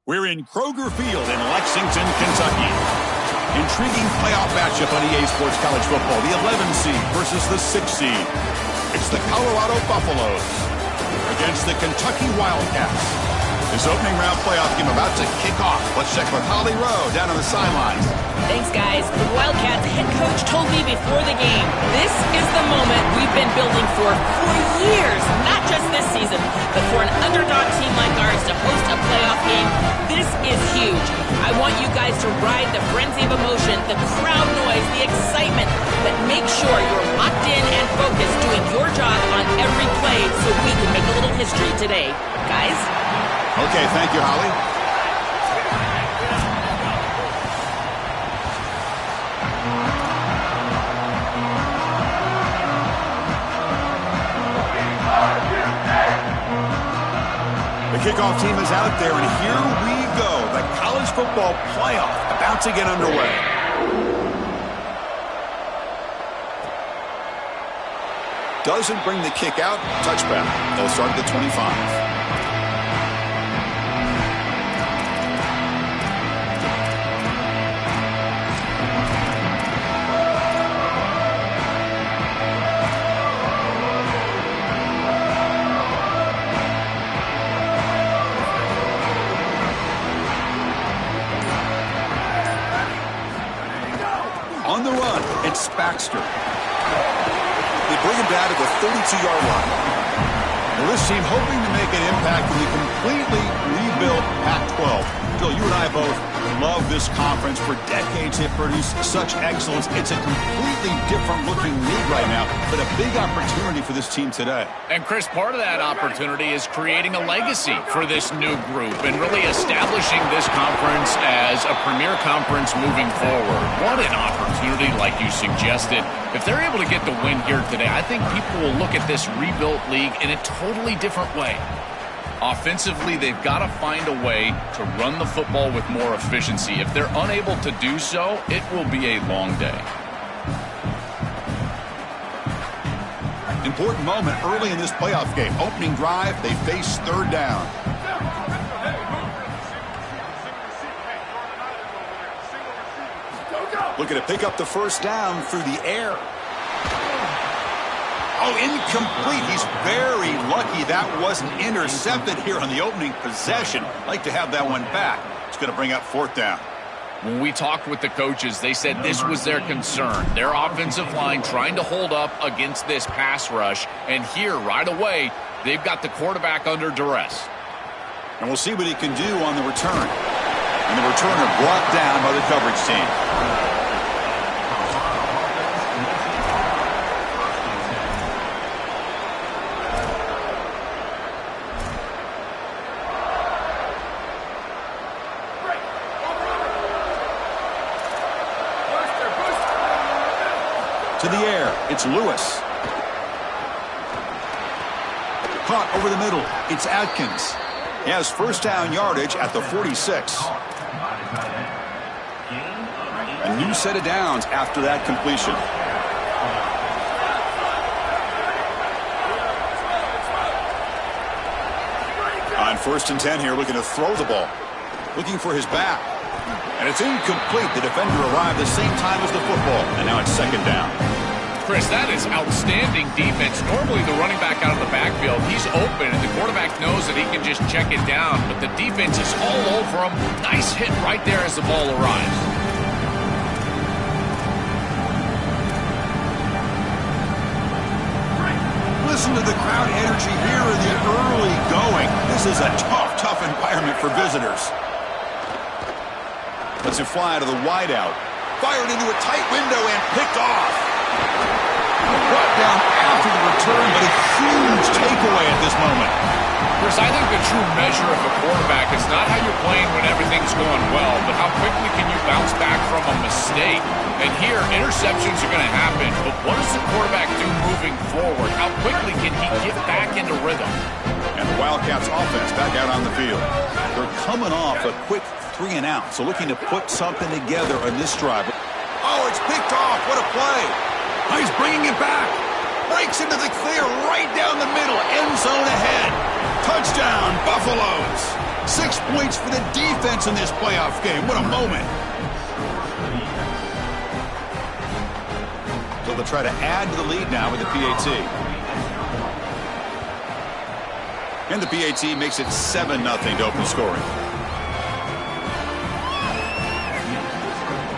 We're in Kroger Field in Lexington, Kentucky. Intriguing playoff matchup on EA Sports College Football. The 11 seed versus the 6 seed. It's the Colorado Buffaloes against the Kentucky Wildcats. This opening round playoff game about to kick off. Let's check with Holly Rowe down on the sidelines. Thanks, guys. The Wildcats head coach told me before the game, this is the moment we've been building for years. Not just this season, but for an underdog team like ours to host a playoff game, this is huge. I want you guys to ride the frenzy of emotion, the crowd noise, the excitement, but make sure you're locked in and focused doing your job on every play so we can make a little history today. Guys? Okay, thank you, Holly. The kickoff team is out there, and here we go. The college football playoff about to get underway. Doesn't bring the kick out. Touchback. They'll start at the 25. On the run, it's Baxter. They bring him down to the 32-yard line. Now this team hoping to make an impact in the completely rebuilt Pac-12. Phil, you and I both love this conference. For decades it produced such excellence. It's a completely different looking league right now, but a big opportunity for this team today. And Chris, part of that opportunity is creating a legacy for this new group and really establishing this conference as a premier conference moving forward. What an opportunity, like you suggested. If they're able to get the win here today, I think people will look at this rebuilt league in a totally different way. Offensively, they've got to find a way to run the football with more efficiency. If they're unable to do so, it will be a long day. Important moment early in this playoff game. Opening drive, they face third down. Looking to pick up the first down through the air. Oh, incomplete. He's very lucky that wasn't intercepted here on the opening possession. Like to have that one back. It's going to bring up fourth down. When we talked with the coaches, they said this was their concern. Their offensive line trying to hold up against this pass rush. And here, right away, they've got the quarterback under duress. And we'll see what he can do on the return. And the returner brought down by the coverage team. To the air, it's Lewis. Caught over the middle, it's Atkins. He has first down yardage at the 46. A new set of downs after that completion. On 1st and 10 here, looking to throw the ball. Looking for his back. And it's incomplete. The defender arrived the same time as the football. And now it's second down. Chris, that is outstanding defense. Normally the running back out of the backfield, he's open, and the quarterback knows that he can just check it down. But the defense is all over him. Nice hit right there as the ball arrives. Listen to the crowd energy here in the early going. This is a tough environment for visitors. Lets it fly to the wideout. Fired into a tight window and picked off. Brought down after the return, but a huge takeaway at this moment. Chris, I think the true measure of a quarterback is not how you're playing when everything's going well, but how quickly can you bounce back from a mistake. And here, interceptions are going to happen, but what does the quarterback do moving forward? How quickly can he get back into rhythm? And the Wildcats offense back out on the field. They're coming off a quick 3 and out, so looking to put something together on this drive. Oh, it's picked off. What a play. Oh, he's bringing it back. Breaks into the clear right down the middle. End zone ahead. Touchdown, Buffaloes. 6 points for the defense in this playoff game. What a moment. So they'll try to add to the lead now with the PAT. And the PAT makes it 7-0 to open scoring.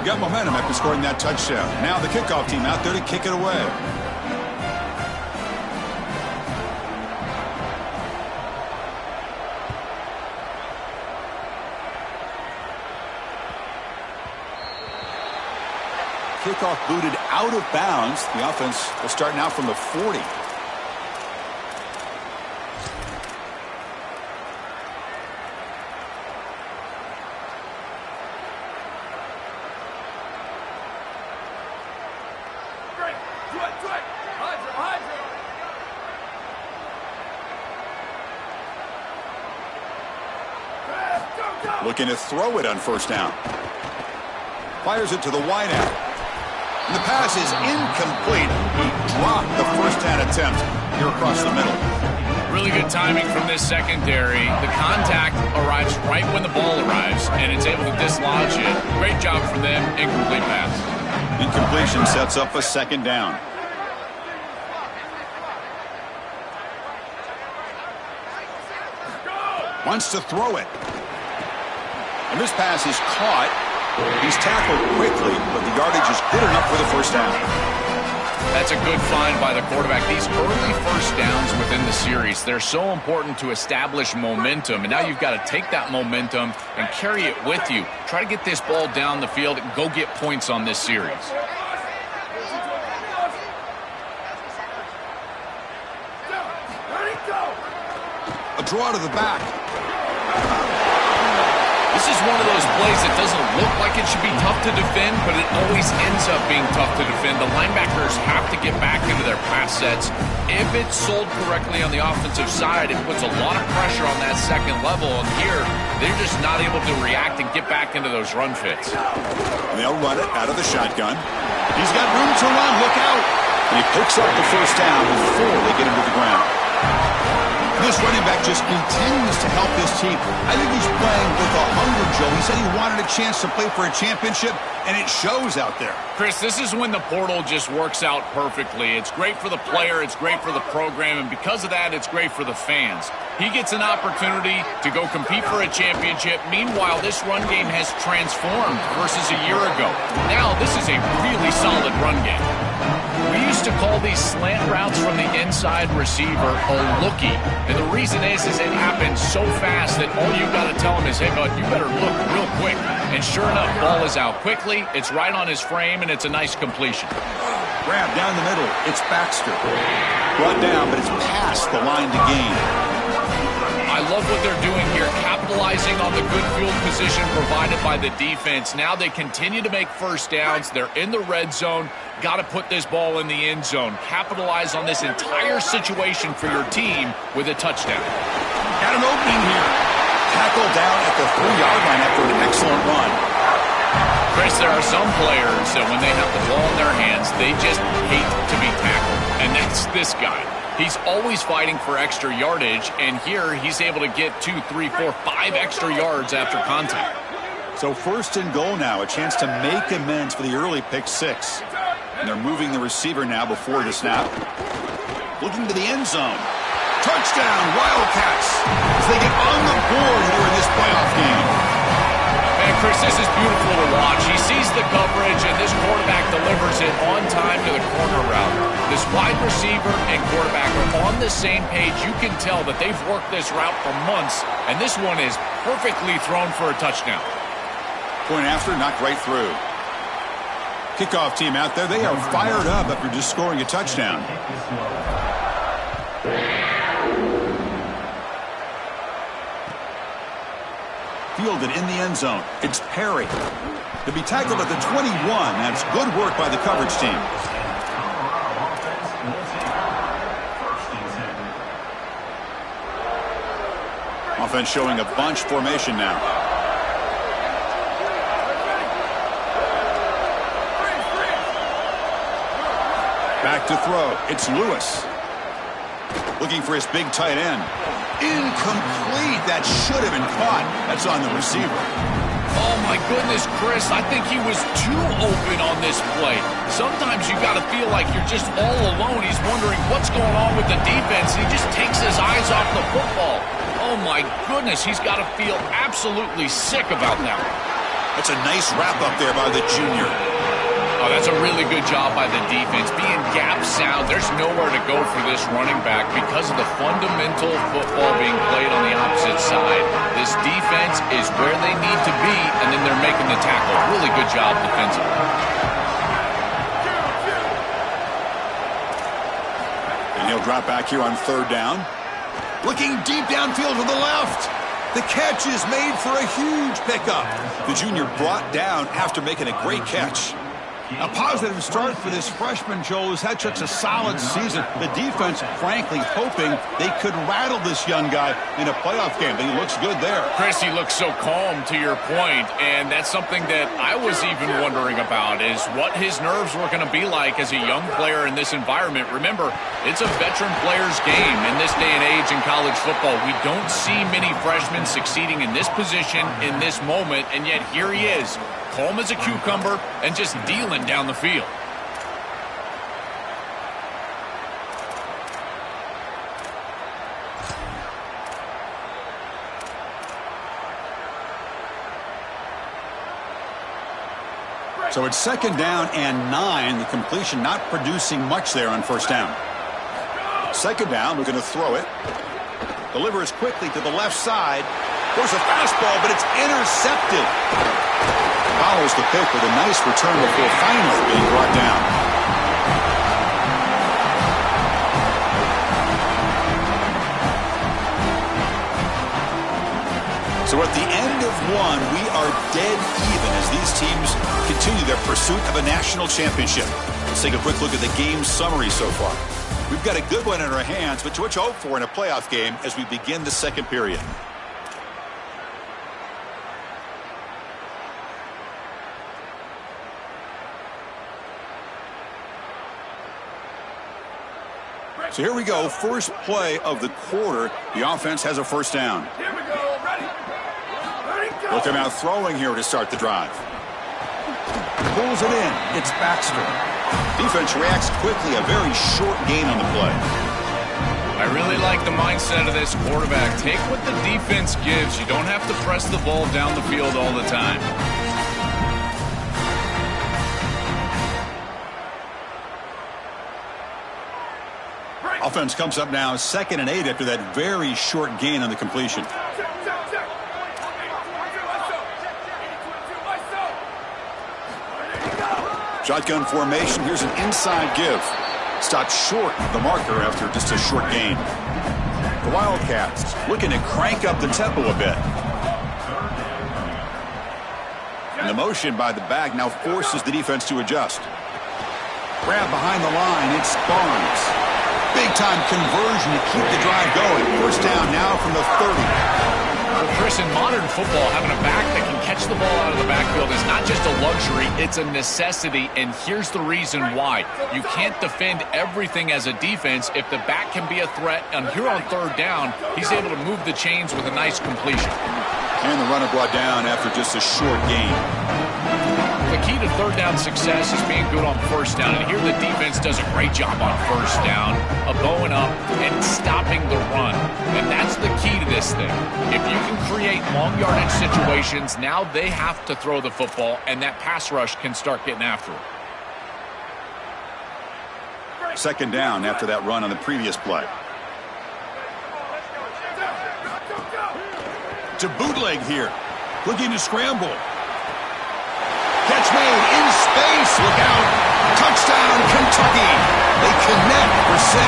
Got momentum after scoring that touchdown. Now the kickoff team out there to kick it away. Kickoff booted out of bounds. The offense will start now from the 40. Looking to throw it on first down. Fires it to the wideout. And the pass is incomplete. He dropped the first down attempt here across the middle. Really good timing from this secondary. The contact arrives right when the ball arrives, and it's able to dislodge it. Great job from them. Incomplete pass. Incompletion sets up a second down. Wants to throw it. And this pass is caught. He's tackled quickly, but the yardage is good enough for the first down. That's a good find by the quarterback. These early first downs within the series, they're so important to establish momentum. And now you've got to take that momentum and carry it with you. Try to get this ball down the field and go get points on this series. A draw to the back. This is one of those plays that doesn't look like it should be tough to defend, but it always ends up being tough to defend. The linebackers have to get back into their pass sets. If it's sold correctly on the offensive side, it puts a lot of pressure on that second level, and here, they're just not able to react and get back into those run fits. And they'll run it out of the shotgun. He's got room to run. Look out. And he picks up the first down before they get him to the ground. This running back just continues to help this team. I think he's playing with a hunger, Joe. He said he wanted a chance to play for a championship, and it shows out there. Chris, this is when the portal just works out perfectly. It's great for the player, it's great for the program, and because of that, it's great for the fans. He gets an opportunity to go compete for a championship. Meanwhile, this run game has transformed versus a year ago. Now, this is a really solid run game. We used to call these slant routes from the inside receiver a lookie. And the reason is it happens so fast that all you got to tell him is, hey, bud, you better look real quick. And sure enough, ball is out quickly. It's right on his frame, and it's a nice completion. Grab down the middle. It's Baxter. Brought down, but it's past the line to gain. I love what they're doing here, capitalizing on the good field position provided by the defense. Now they continue to make first downs. They're in the red zone. Got to put this ball in the end zone. Capitalize on this entire situation for your team with a touchdown. Got an opening here. Tackle down at the 3-yard line after an excellent run. Chris, there are some players that when they have the ball in their hands, they just hate to be tackled. And that's this guy. He's always fighting for extra yardage, and here he's able to get 2, 3, 4, 5 extra yards after contact. So first and goal now, a chance to make amends for the early pick six. And they're moving the receiver now before the snap. Looking to the end zone. Touchdown, Wildcats, as they get on the board here in this playoff game. Man, Chris, this is beautiful to watch. He sees the coverage, and this quarterback delivers it on time to the corner route. This wide receiver and quarterback are on the same page. You can tell that they've worked this route for months, and this one is perfectly thrown for a touchdown. Point after, knocked right through. Kickoff team out there, they are fired up after just scoring a touchdown. Fielded in the end zone. It's Perry. To be tackled at the 21. That's good work by the coverage team. Offense showing a bunch formation now. Back to throw. It's Lewis. Looking for his big tight end. Incomplete. That should have been caught. That's on the receiver. Oh, my goodness, Chris. I think he was too open on this play. Sometimes you got to feel like you're just all alone. He's wondering what's going on with the defense. He just takes his eyes off the football. Oh, my goodness. He's got to feel absolutely sick about that. That's a nice wrap-up there by the junior. Oh, that's a really good job by the defense. Being gap sound, there's nowhere to go for this running back because of the fundamental football being played on the opposite side. This defense is where they need to be, and then they're making the tackle. Really good job defensively. And he'll drop back here on third down. Looking deep downfield to the left. The catch is made for a huge pickup. The junior brought down after making a great catch. A positive start for this freshman, Joel, who's had such a solid season. The defense, frankly, hoping they could rattle this young guy in a playoff game, but he looks good there. Chris, he looks so calm, to your point, and that's something that I was even wondering about, is what his nerves were going to be like as a young player in this environment. Remember, it's a veteran player's game in this day and age in college football. We don't see many freshmen succeeding in this position in this moment, and yet here he is, calm as a cucumber and just dealing down the field. So it's second down and 9. The completion not producing much there on first down. Second down, we're going to throw it. Delivers quickly to the left side. There's a fastball, but it's intercepted. Follows the pick with a nice return before finally being brought down. So at the end of one, we are dead even as these teams continue their pursuit of a national championship. Let's take a quick look at the game summary so far. We've got a good one in our hands, but what you hope for in a playoff game as we begin the second period. So here we go, first play of the quarter. The offense has a first down. Here we go, ready? Go. Looking out throwing here to start the drive. Pulls it in. It's Baxter. Defense reacts quickly. A very short gain on the play. I really like the mindset of this quarterback. Take what the defense gives. You don't have to press the ball down the field all the time. Offense comes up now 2nd and 8 after that very short gain on the completion. Shotgun formation. Here's an inside give. Stopped short of the marker after just a short gain. The Wildcats looking to crank up the tempo a bit. And the motion by the back now forces the defense to adjust. Grab behind the line. It's Barnes. Big-time conversion to keep the drive going. First down now from the 30. Well, Chris, in modern football, having a back that can catch the ball out of the backfield is not just a luxury, it's a necessity, and here's the reason why. You can't defend everything as a defense if the back can be a threat, and here on third down, he's able to move the chains with a nice completion. And the runner brought down after just a short gain. The key to third down success is being good on first down, and here the defense does a great job on first down of going up and stopping the run, and that's the key to this thing. If you can create long yardage situations, now they have to throw the football, and that pass rush can start getting after it. Second down after that run on the previous play. To bootleg here, looking to scramble. Catch made in space. Look out. Touchdown, Kentucky. They connect for 6.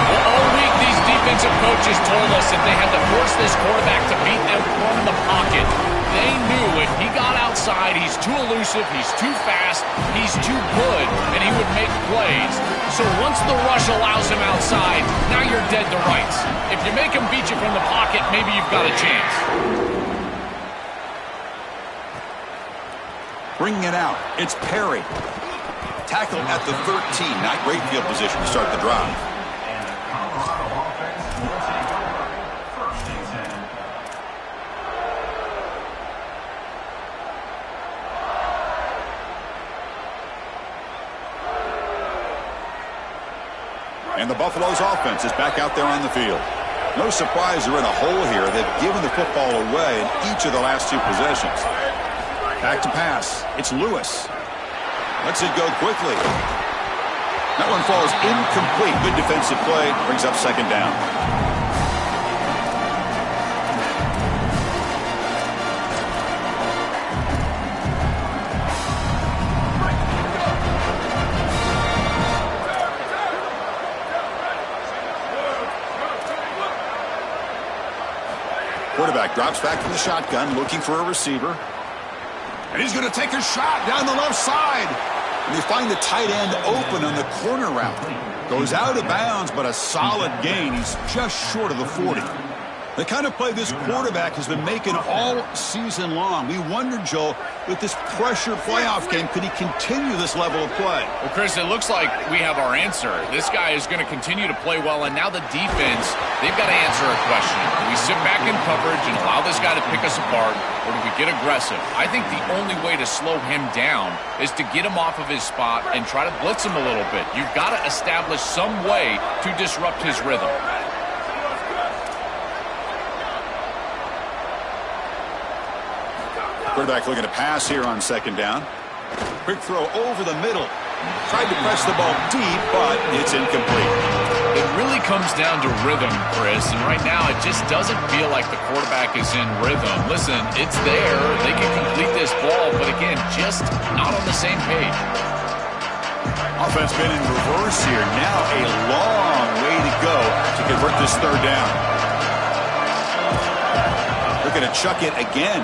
Well, all week, these defensive coaches told us that they had to force this quarterback to beat them from the pocket. They knew if he got outside, he's too elusive, he's too fast, he's too good, and he would make plays. So once the rush allows him outside, now you're dead to rights. If you make him beat you from the pocket, maybe you've got a chance. Bringing it out, it's Perry. Tackled at the 13. Not great field position to start the drive. And the Buffalo's offense is back out there on the field. No surprise they're in a hole here. They've given the football away in each of the last 2 possessions. Back to pass. It's Lewis. Lets it go quickly. That one falls incomplete. Good defensive play. Brings up 2nd down. Quarterback drops back from the shotgun, looking for a receiver. And he's going to take a shot down the left side. And they find the tight end open on the corner route. Goes out of bounds, but a solid gain. He's just short of the 40. The kind of play this quarterback has been making all season long. We wondered, Joel, with this pressure playoff game, could he continue this level of play? Well, Chris, it looks like we have our answer. This guy is going to continue to play well, and now the defense, they've got to answer a question. Do we sit back in coverage and allow this guy to pick us apart, or do we get aggressive? I think the only way to slow him down is to get him off of his spot and try to blitz him a little bit. You've got to establish some way to disrupt his rhythm. Quarterback looking to pass here on 2nd down. Quick throw over the middle. Tried to press the ball deep, but it's incomplete. It really comes down to rhythm, Chris, and right now it just doesn't feel like the quarterback is in rhythm. Listen, it's there. They can complete this ball, but again, just not on the same page. Offense been in reverse here. Now a long way to go to convert this 3rd down. They're going to chuck it again.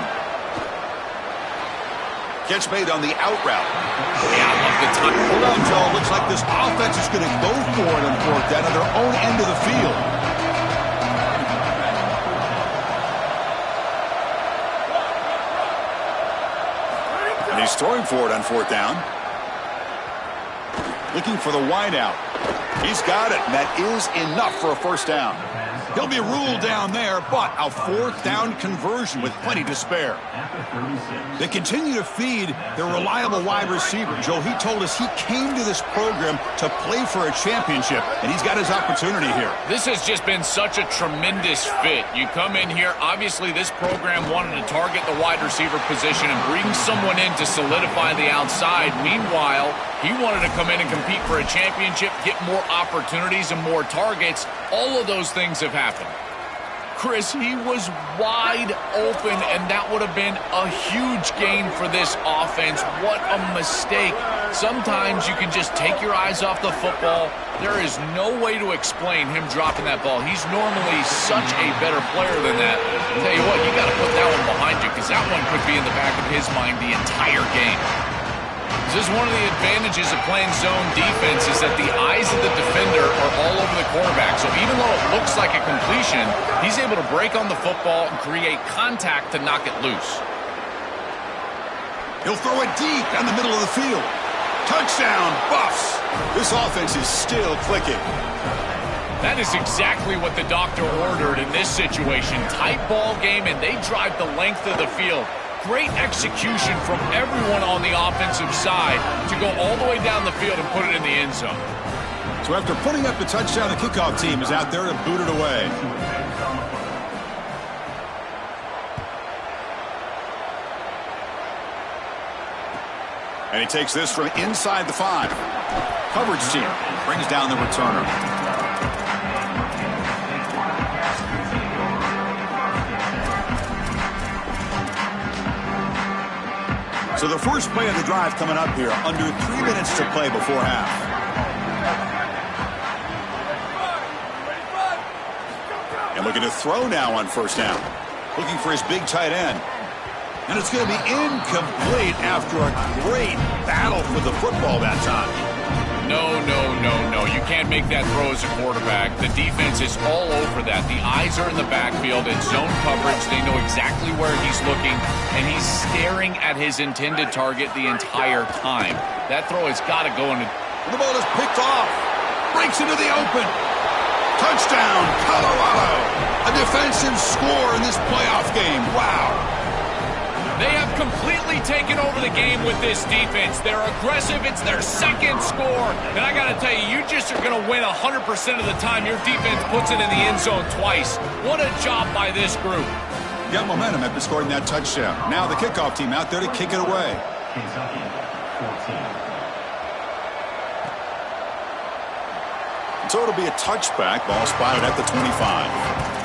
Catch made on the out route. Yeah, I love the time. Hold on, Joe. Looks like this offense is going to go for it on 4th down at their own end of the field. And he's throwing for it on 4th down. Looking for the wideout. He's got it, and that is enough for a 1st down. He'll be ruled down there, but a 4th down conversion with plenty to spare. They continue to feed their reliable wide receiver. Joe, he told us he came to this program to play for a championship, and he's got his opportunity here. This has just been such a tremendous fit. You come in here, obviously this program wanted to target the wide receiver position and bring someone in to solidify the outside. Meanwhile, he wanted to come in and compete for a championship, get more opportunities and more targets. All of those things have happened. Chris, he was wide open, and that would have been a huge gain for this offense. What a mistake. Sometimes you can just take your eyes off the football. There is no way to explain him dropping that ball. He's normally such a better player than that. I'll tell you what, you got to put that one behind you, because that one could be in the back of his mind the entire game. This is one of the advantages of playing zone defense, is that the eyes of the defender are all over the quarterback. So even though it looks like a completion, he's able to break on the football and create contact to knock it loose. He'll throw it deep down the middle of the field. Touchdown, Buffs. This offense is still clicking. That is exactly what the doctor ordered in this situation. Tight ball game, and they drive the length of the field. Great execution from everyone on the offensive side to go all the way down the field and put it in the end zone. So after putting up the touchdown, the kickoff team is out there to boot it away. And he takes this from inside the 5. Coverage team brings down the returner. So the first play of the drive coming up here, under 3 minutes to play before half. And looking to throw now on 1st down. Looking for his big tight end. And it's going to be incomplete after a great battle for the football that time. No. You can't make that throw as a quarterback. The defense is all over that. The eyes are in the backfield. It's zone coverage. They know exactly where he's looking, and he's staring at his intended target the entire time. That throw has got to go into... The ball is picked off. Breaks into the open. Touchdown, Colorado. A defensive score in this playoff game. Wow. They have completely taken over the game with this defense. They're aggressive. It's their second score. And I got to tell you, you just are going to win 100% of the time your defense puts it in the end zone twice. What a job by this group. Got momentum after scoring that touchdown. Now the kickoff team out there to kick it away. Kentucky, 14. So it'll be a touchback. Ball spotted at the 25.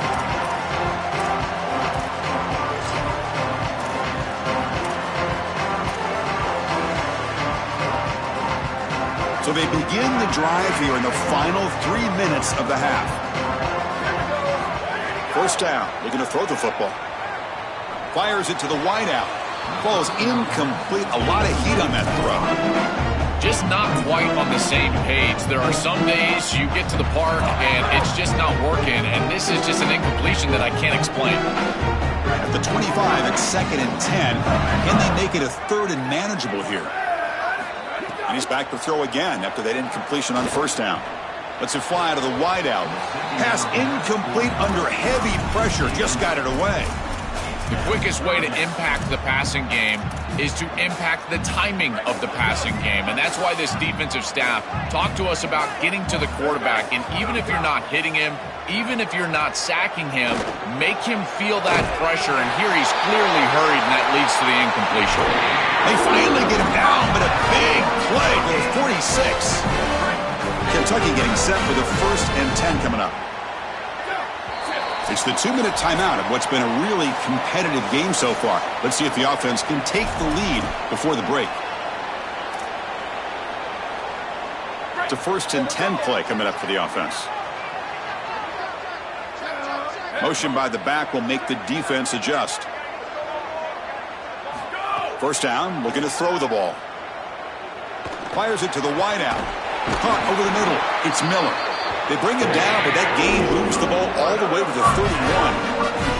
So they begin the drive here in the final 3 minutes of the half. First down. Looking to throw the football. Fires it to the wideout. Ball's incomplete. A lot of heat on that throw. Just not quite on the same page. There are some days you get to the park and it's just not working, and this is just an incompletion that I can't explain. At the 25, it's 2nd and 10. Can they make it a 3rd and manageable here? And he's back to throw again after that incompletion on first down. Lets it fly out of the wideout. Pass incomplete under heavy pressure. Just got it away. The quickest way to impact the passing game is to impact the timing of the passing game. And that's why this defensive staff talked to us about getting to the quarterback. And even if you're not hitting him, even if you're not sacking him, make him feel that pressure. And here he's clearly hurried, and that leads to the incompletion. They finally get him down, but a big play for 46. Kentucky getting set for the 1st and 10 coming up. It's the 2-minute timeout of what's been a really competitive game so far. Let's see if the offense can take the lead before the break. It's a 1st and 10 play coming up for the offense. Motion by the back will make the defense adjust. First down, looking to throw the ball. Fires it to the wideout. Caught over the middle. It's Miller. They bring him down, but that gain moves the ball all the way to the 31.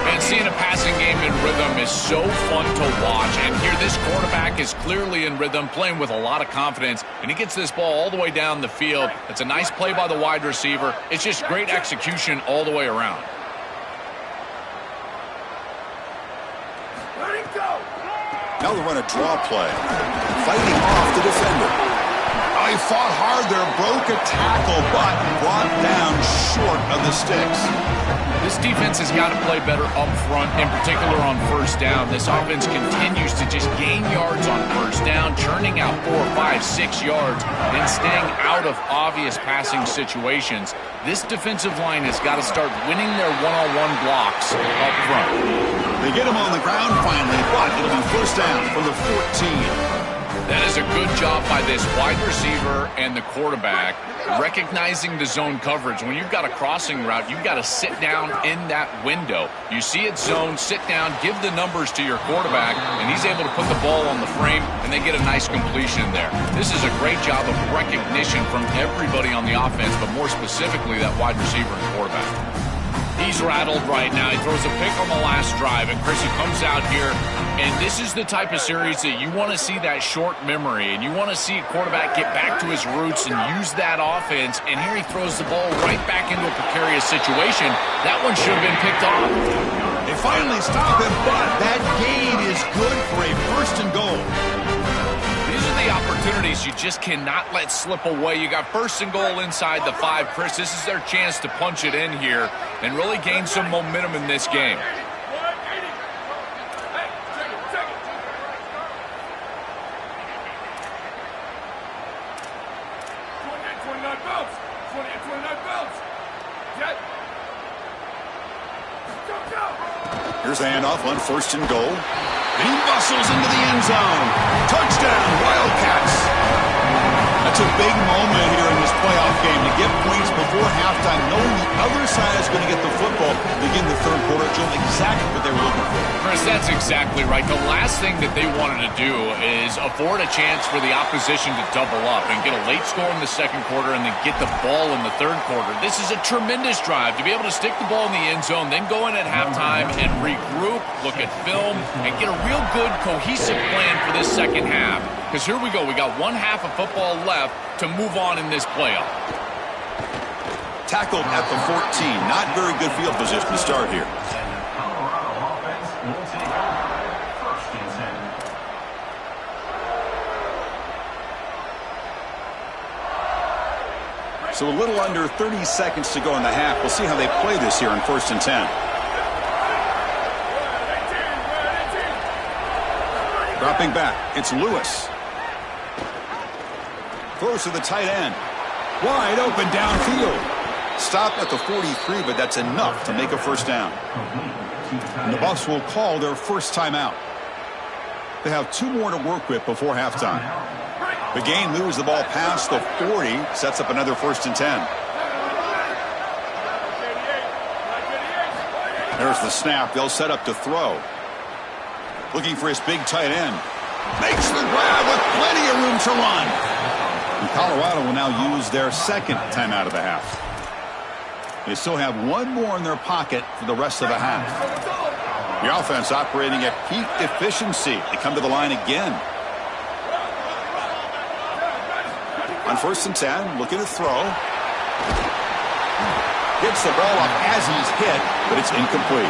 And seeing a passing game in rhythm is so fun to watch. And here this quarterback is clearly in rhythm, playing with a lot of confidence. And he gets this ball all the way down the field. It's a nice play by the wide receiver. It's just great execution all the way around. Now they run a draw play. Fighting off the defender. He fought hard there, broke a tackle, but brought down short of the sticks. This defense has got to play better up front, in particular on first down. This offense continues to just gain yards on first down, churning out 4, 5, 6 yards, and staying out of obvious passing situations. This defensive line has got to start winning their one-on-one blocks up front. They get him on the ground finally, but it'll be first down for the 14. That is a good job by this wide receiver and the quarterback recognizing the zone coverage. When you've got a crossing route, you've got to sit down in that window. You see it zone, sit down, give the numbers to your quarterback, and he's able to put the ball on the frame, and they get a nice completion there. This is a great job of recognition from everybody on the offense, but more specifically that wide receiver and quarterback. He's rattled right now. He throws a pick on the last drive, and Chris, he comes out here, and this is the type of series that you want to see that short memory, and you want to see a quarterback get back to his roots and use that offense, and here he throws the ball right back into a precarious situation. That one should have been picked off. They finally stop him, but that gain is good for a 1st and goal. These are the opportunities you just cannot let slip away. You got 1st and goal inside the 5. Chris, this is their chance to punch it in here and really gain some momentum in this game. Here's the handoff on 1st and goal. And he bustles into the end zone. Touchdown, Wildcats. That's a big moment here in this playoff game to get points before halftime, knowing the other side is going to get the football to begin the 3rd quarter. Joe, exactly what they were looking for. Chris, that's exactly right. The last thing that they wanted to do is afford a chance for the opposition to double up and get a late score in the 2nd quarter and then get the ball in the 3rd quarter. This is a tremendous drive to be able to stick the ball in the end zone, then go in at halftime and regroup, look at film, and get a real good cohesive plan for this 2nd half. Because here we go. We got 1 half of football left to move on in this playoff. Tackled at the 14. Not very good field position to start here. Colorado offense will take over 1st and 10. So a little under 30 seconds to go in the half. We'll see how they play this here in 1st and 10. Dropping back, it's Lewis. Throws to the tight end. Wide open downfield. Stopped at the 43, but that's enough to make a first down. And the Bucs will call their first timeout. They have 2 more to work with before halftime. The game moves the ball past the 40, sets up another 1st and 10. There's the snap. They'll set up to throw. Looking for his big tight end. Makes the grab with plenty of room to run. And Colorado will now use their second timeout of the half. They still have 1 more in their pocket for the rest of the half. The offense operating at peak efficiency. They come to the line again. On 1st and 10, looking to throw. Gets the ball up as he's hit, but it's incomplete.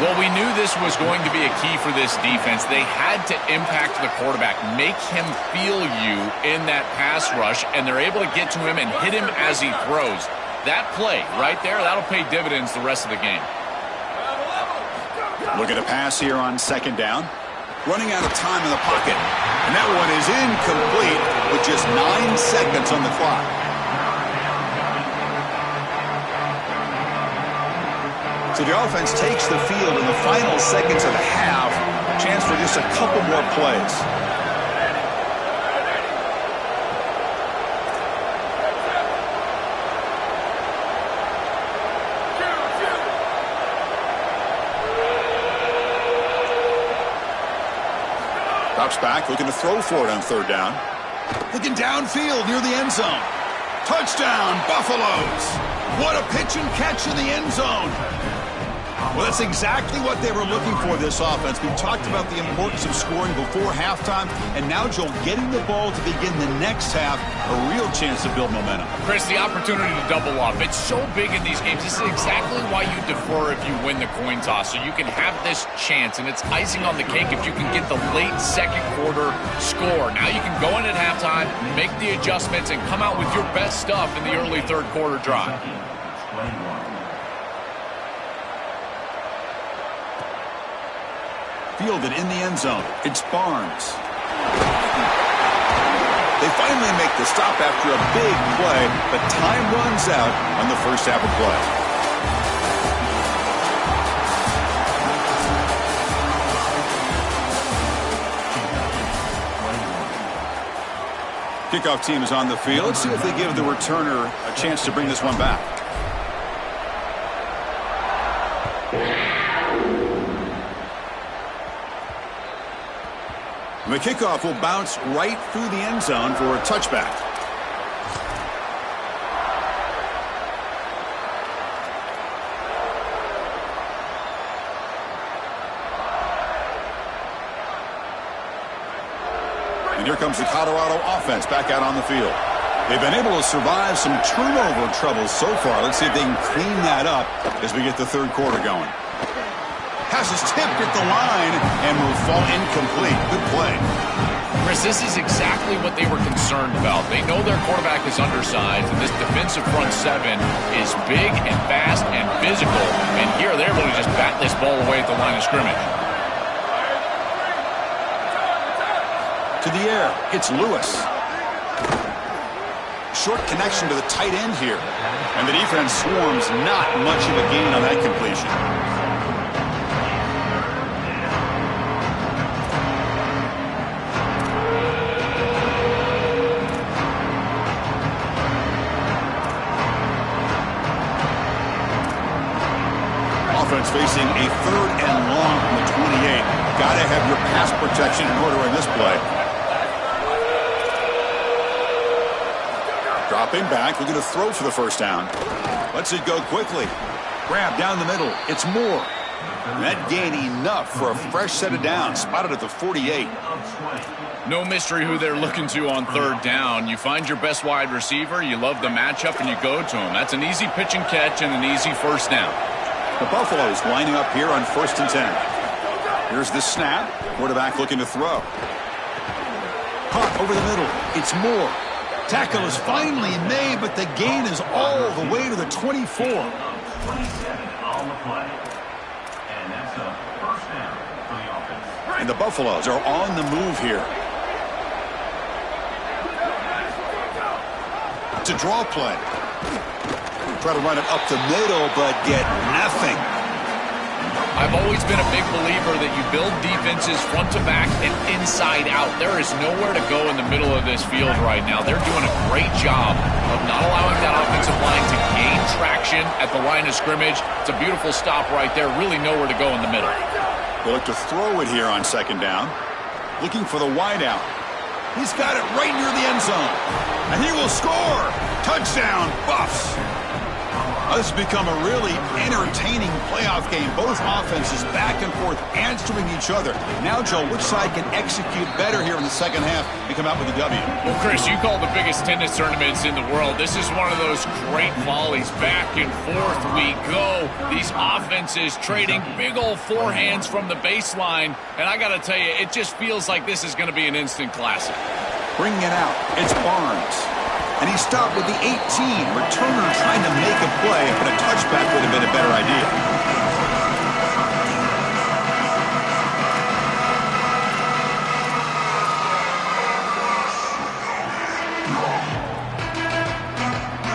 Well, we knew this was going to be a key for this defense. They had to impact the quarterback, make him feel you in that pass rush, and they're able to get to him and hit him as he throws. That play right there, that'll pay dividends the rest of the game. Look at a pass here on 2nd down. Running out of time in the pocket. And that one is incomplete with just 9 seconds on the clock. So the offense takes the field in the final seconds of the half. Chance for just a couple more plays. Drops back, looking to throw for it on 3rd down. Looking downfield near the end zone. Touchdown, Buffaloes. What a pitch and catch in the end zone. Well, that's exactly what they were looking for, this offense. We talked about the importance of scoring before halftime, and now, Joel, getting the ball to begin the next half, a real chance to build momentum. Chris, the opportunity to double up, it's so big in these games. This is exactly why you defer if you win the coin toss, so you can have this chance, and it's icing on the cake if you can get the late 2nd quarter score. Now you can go in at halftime, make the adjustments, and come out with your best stuff in the early 3rd quarter drive. Fielded in the end zone. It's Barnes. They finally make the stop after a big play, but time runs out on the first half of play. Kickoff team is on the field. Let's see if they give the returner a chance to bring this one back. The kickoff will bounce right through the end zone for a touchback. And here comes the Colorado offense back out on the field. They've been able to survive some turnover troubles so far. Let's see if they can clean that up as we get the 3rd quarter going. Pass is tipped at the line and will fall incomplete. Good play. Chris, this is exactly what they were concerned about. They know their quarterback is undersized, and this defensive front 7 is big and fast and physical. And here they're able to just bat this ball away at the line of scrimmage. To the air, it's Lewis. Short connection to the tight end here. And the defense swarms, not much of a gain on that completion. Offense facing a 3rd and long from the 28. Gotta have your pass protection in order in this play. Dropping back, looking to throw for the first down. Lets it go quickly. Grab down the middle. It's Moore. That gain enough for a fresh set of downs. Spotted at the 48. No mystery who they're looking to on 3rd down. You find your best wide receiver, you love the matchup, and you go to him. That's an easy pitch and catch and an easy first down. The Buffaloes lining up here on 1st and 10. Here's the snap. Quarterback looking to throw. Caught over the middle. It's Moore. Tackle is finally made, but the gain is all the way to the 24. 27 on the play. And that's a first down for the offense. And the Buffaloes are on the move here. It's a draw play. Try to run it up the middle, but get nothing. I've always been a big believer that you build defenses front to back and inside out. There is nowhere to go in the middle of this field right now. They're doing a great job of not allowing that offensive line to gain traction at the line of scrimmage. It's a beautiful stop right there. Really nowhere to go in the middle. They look to throw it here on second down. Looking for the wideout. He's got it right near the end zone. And he will score. Touchdown, Buffs. This has become a really entertaining playoff game. Both offenses back and forth answering each other. Now, Joe, which side can execute better here in the second half and come out with a W? Well, Chris, you call the biggest tennis tournaments in the world. This is one of those great volleys. Back and forth we go. These offenses trading big old forehands from the baseline. And I got to tell you, it just feels like this is going to be an instant classic. Bringing it out, it's Barnes. And he stopped with the 18. Returner trying to make a play, but a touchback would have been a better idea.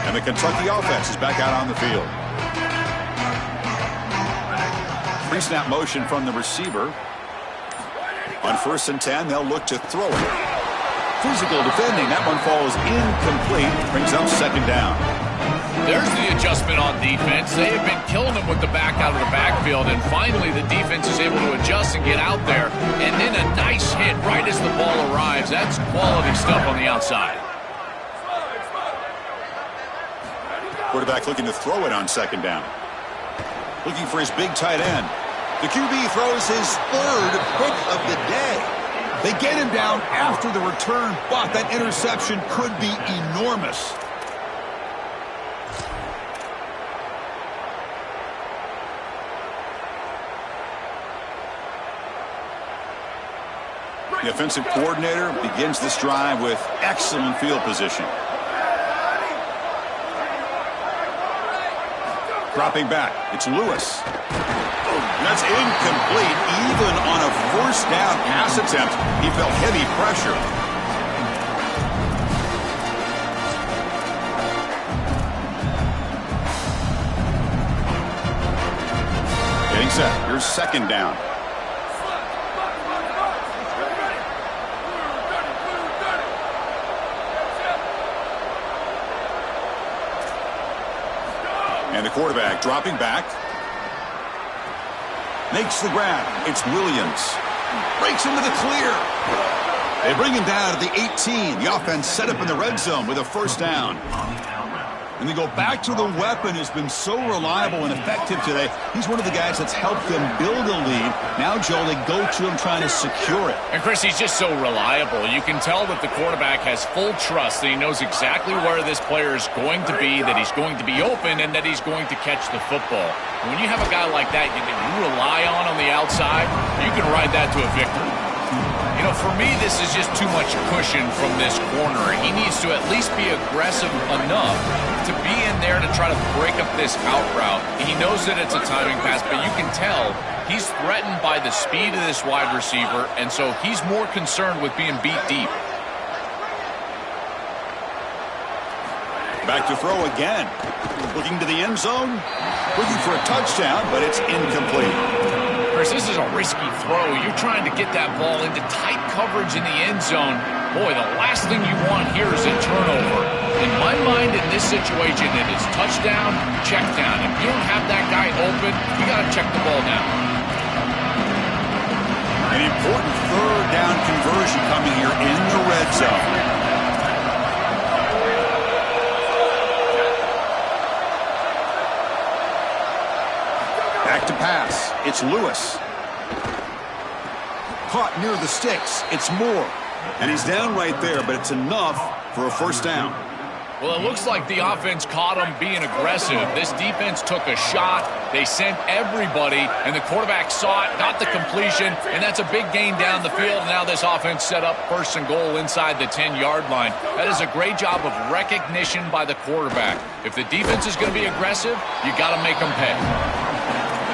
And the Kentucky offense is back out on the field. Pre-snap motion from the receiver. On 1st and 10, they'll look to throw it. Physical defending. That one falls incomplete. Brings up second down. There's the adjustment on defense. They have been killing them with the back out of the backfield, and finally the defense is able to adjust and get out there. And then a nice hit right as the ball arrives. That's quality stuff on the outside. Quarterback looking to throw it on second down. Looking for his big tight end. The QB throws his 3rd pick of the day. They get him down after the return, but that interception could be enormous. The offensive coordinator begins this drive with excellent field position. Dropping back, it's Lewis. That's incomplete. Even on a 1st down pass attempt, he felt heavy pressure. Getting set. Here's second down. And the quarterback dropping back. Makes the grab. It's Williams. Breaks into the clear. They bring him down to the 18. The offense set up in the red zone with a 1st down. And they go back to the weapon who's been so reliable and effective today. He's one of the guys that's helped them build a lead. Now, Joe, they go to him trying to secure it. And, Chris, he's just so reliable. You can tell that the quarterback has full trust that he knows exactly where this player is going to be, that he's going to be open, and that he's going to catch the football. When you have a guy like that you rely on the outside, you can ride that to a victory. You know, for me, this is just too much cushion from this corner. He needs to at least be aggressive enough to be in there to try to break up this out route. He knows that it's a timing pass, but you can tell he's threatened by the speed of this wide receiver, and so he's more concerned with being beat deep. Back to throw again. Looking to the end zone. Looking for a touchdown, but it's incomplete. Chris, this is a risky throw. You're trying to get that ball into tight coverage in the end zone. Boy, the last thing you want here is a turnover. In my mind, in this situation, it is touchdown, check down. If you don't have that guy open, you got to check the ball down. An important 3rd down conversion coming here in the red zone. Back to pass. It's Lewis. Caught near the sticks. It's Moore. And he's down right there, but it's enough for a 1st down. Well, it looks like the offense caught them being aggressive. This defense took a shot. They sent everybody, and the quarterback saw it, got the completion, and that's a big gain down the field. Now this offense set up 1st and goal inside the 10-yard line. That is a great job of recognition by the quarterback. If the defense is going to be aggressive, you got to make them pay.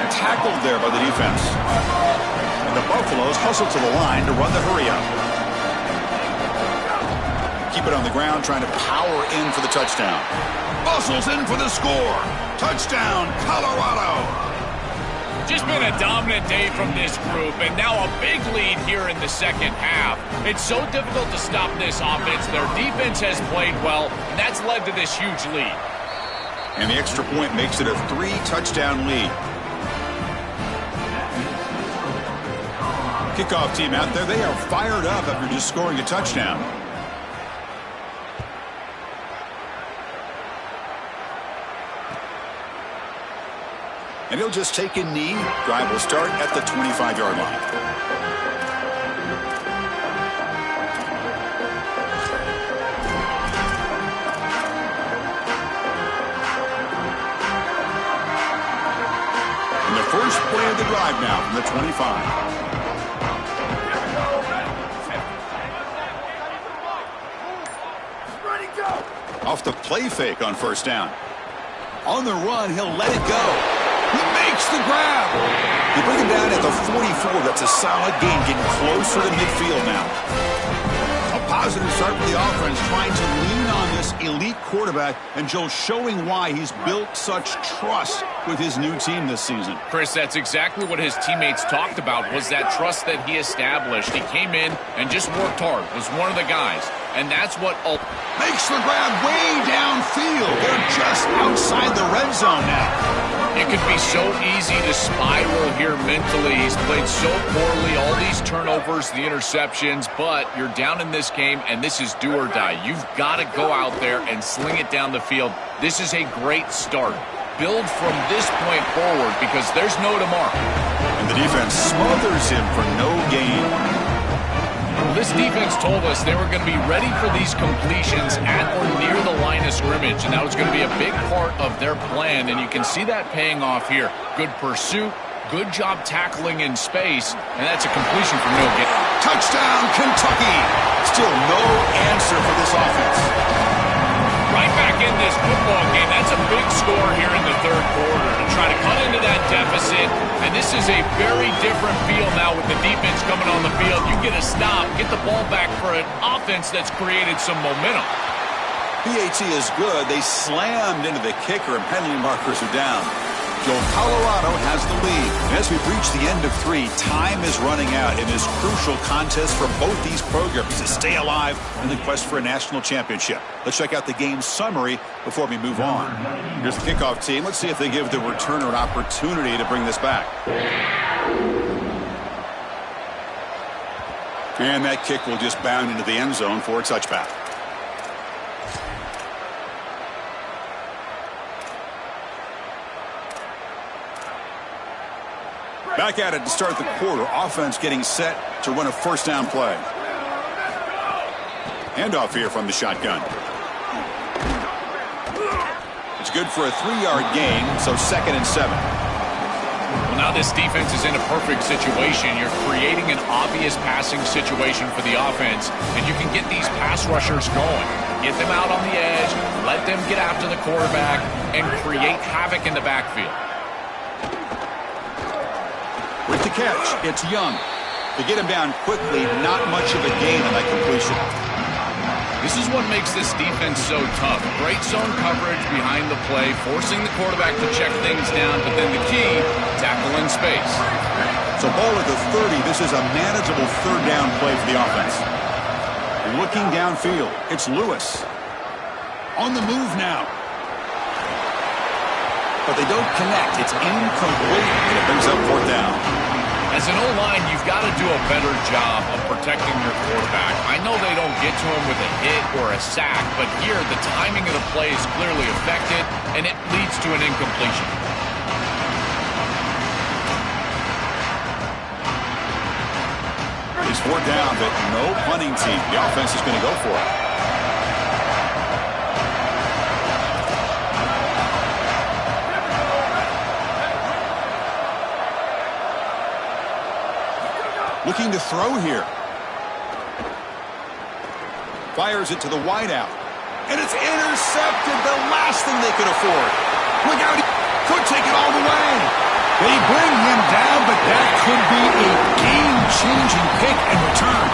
Tackled there by the defense. And the Buffaloes hustle to the line to run the hurry-up. Keep it on the ground, trying to power in for the touchdown. Muscles in for the score. Touchdown, Colorado. Just been a dominant day from this group, and now a big lead here in the second half. It's so difficult to stop this offense. Their defense has played well, and that's led to this huge lead. And the extra point makes it a 3-touchdown lead. Kickoff team out there, they are fired up after just scoring a touchdown. And he'll just take a knee. Drive will start at the 25-yard line. And the first play of the drive now from the 25. Off the play fake on 1st down. On the run, he'll let it go. He makes the grab. They bring him down at the 44. That's a solid gain, getting closer to midfield now. A positive start for the offense, trying to lean on this elite quarterback, and Joe showing why he's built such trust with his new team this season. Chris, that's exactly what his teammates talked about, was that trust that he established. He came in and just worked hard, was one of the guys, and that's what makes the grab way downfield. They're just outside the red zone now. It could be so easy to spiral here mentally. He's played so poorly, all these turnovers, the interceptions, but you're down in this game, and this is do or die. You've got to go out there and sling it down the field. This is a great start. Build from this point forward because there's no tomorrow. And the defense smothers him for no gain. Well, this defense told us they were going to be ready for these completions at or near the line of scrimmage, and that was going to be a big part of their plan, and you can see that paying off here. Good pursuit, good job tackling in space, and that's a completion for no gain. Touchdown, Kentucky! Still no answer for this offense. Right back in this football game. That's a big score here in the 3rd quarter to try to cut into that deficit. And this is a very different feel now with the defense coming on the field. You get a stop, get the ball back for an offense that's created some momentum. PAT is good. They slammed into the kicker, and penalty markers are down. Joe, Colorado has the lead. And as we've reached the end of 3, time is running out in this crucial contest for both these programs to stay alive in the quest for a national championship. Let's check out the game summary before we move on. Here's the kickoff team. Let's see if they give the returner an opportunity to bring this back. And that kick will just bound into the end zone for a touchback. Back at it to start the quarter. Offense getting set to run a 1st down play. Handoff here from the shotgun. It's good for a 3-yard gain, so 2nd and 7. Well, now this defense is in a perfect situation. You're creating an obvious passing situation for the offense, and you can get these pass rushers going. Get them out on the edge, let them get after the quarterback, and create havoc in the backfield. With the catch, it's Young. They get him down quickly, not much of a gain on that completion. This is what makes this defense so tough. Great zone coverage behind the play, forcing the quarterback to check things down, but then the key, tackle in space. So ball at the 30, this is a manageable 3rd down play for the offense. Looking downfield, it's Lewis. On the move now. But they don't connect. It's incomplete, and it brings up 4th down. As an O-line, you've got to do a better job of protecting your quarterback. I know they don't get to him with a hit or a sack, but here the timing of the play is clearly affected, and it leads to an incompletion. It's 4th down, but no punting team. The offense is going to go for it. Looking to throw here. Fires it to the wideout. And it's intercepted, the last thing they could afford. Look out, he could take it all the way. They bring him down, but that could be a game-changing pick and return.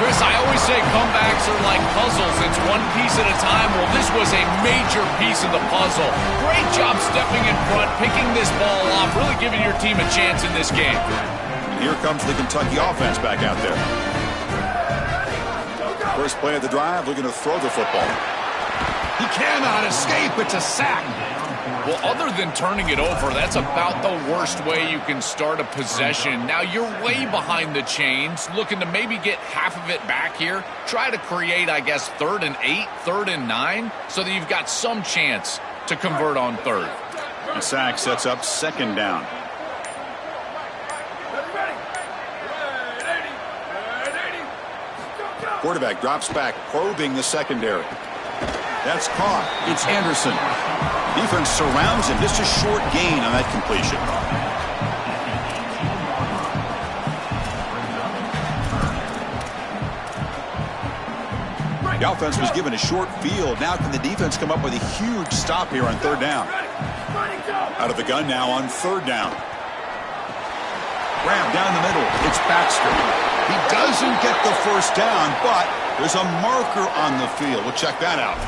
Chris, I always say comebacks are like puzzles. It's one piece at a time. Well, this was a major piece of the puzzle. Great job stepping in front, picking this ball off, really giving your team a chance in this game. And here comes the Kentucky offense back out there. First play of the drive, looking to throw the football. He cannot escape. It's a sack. Well, other than turning it over, that's about the worst way you can start a possession. Now, you're way behind the chains, looking to maybe get half of it back here. Try to create, I guess, 3rd and 8, 3rd and 9, so that you've got some chance to convert on 3rd. The sack sets up 2nd down. Quarterback drops back, probing the secondary. That's caught. It's Anderson. Defense surrounds him. Just a short gain on that completion. The offense was given a short field. Now can the defense come up with a huge stop here on 3rd down? Out of the gun now on 3rd down. Grab down the middle. It's Baxter. He doesn't get the first down, but there's a marker on the field. We'll check that out.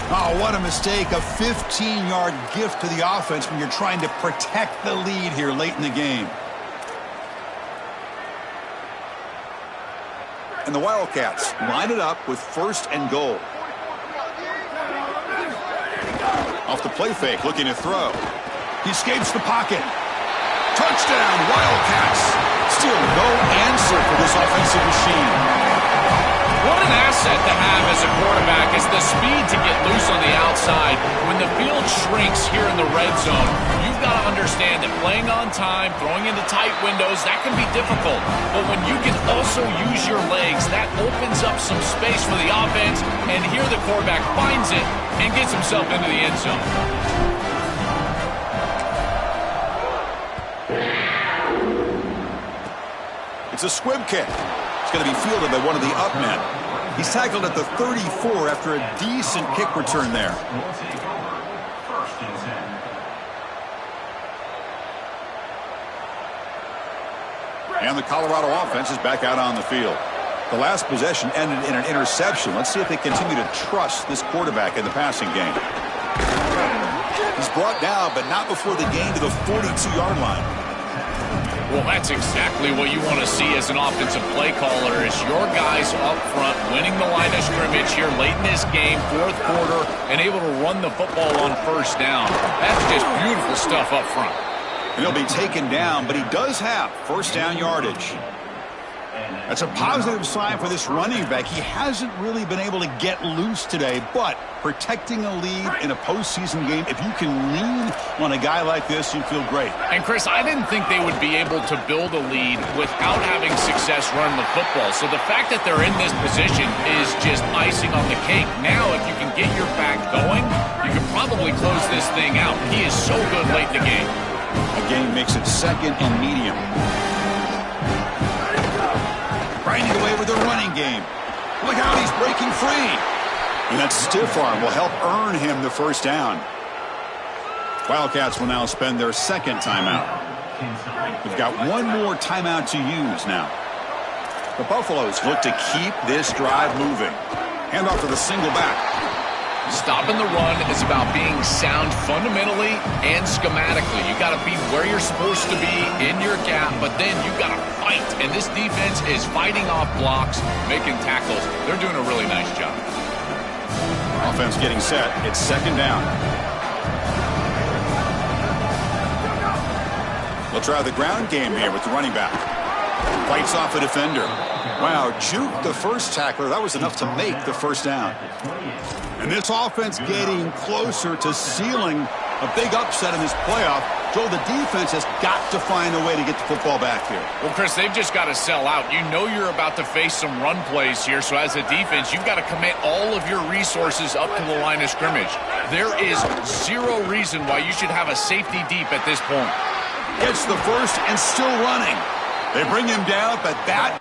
Oh, what a mistake. A 15-yard gift to the offense when you're trying to protect the lead here late in the game. And the Wildcats line it up with 1st and goal. Off the play fake, looking to throw. He escapes the pocket. Touchdown, Wildcats. Still no answer for this offensive machine. What an asset to have as a quarterback is the speed to get loose on the outside. When the field shrinks here in the red zone, you've got to understand that playing on time, throwing into tight windows, that can be difficult. But when you can also use your legs, that opens up some space for the offense. And here the quarterback finds it and gets himself into the end zone. It's a squib kick. It's going to be fielded by one of the up men. He's tackled at the 34 after a decent kick return there. And the Colorado offense is back out on the field. The last possession ended in an interception. Let's see if they continue to trust this quarterback in the passing game. He's brought down, but not before the gain to the 42-yard line. Well, that's exactly what you want to see as an offensive play caller is your guys up front winning the line of scrimmage here late in this game, 4th quarter, and able to run the football on 1st down. That's just beautiful stuff up front. And he'll be taken down, but he does have 1st down yardage. That's a positive sign for this running back. He hasn't really been able to get loose today, but protecting a lead in a postseason game, if you can lean on a guy like this, you feel great. And, Chris, I didn't think they would be able to build a lead without having success running the football. So the fact that they're in this position is just icing on the cake. Now, if you can get your back going, you can probably close this thing out. He is so good late in the game. Again, makes it 2nd and medium. Grinding away with the running game. Look out, he's breaking free. And that stiff arm will help earn him the 1st down. Wildcats will now spend their 2nd timeout. We've got one more timeout to use now. The Buffaloes look to keep this drive moving. Hand off to the single back. Stopping the run is about being sound fundamentally and schematically. You got to be where you're supposed to be in your gap, but then you got to fight. And this defense is fighting off blocks, making tackles. They're doing a really nice job. Offense getting set. It's 2nd down. They'll try the ground game here with the running back. Fights off a defender. Wow, juked the first tackler. That was enough to make the 1st down. And this offense getting closer to sealing a big upset in this playoff. Joel, the defense has got to find a way to get the football back here. Well, Chris, they've just got to sell out. You know you're about to face some run plays here, so as a defense, you've got to commit all of your resources up to the line of scrimmage. There is zero reason why you should have a safety deep at this point. Gets the first and still running. They bring him down, but that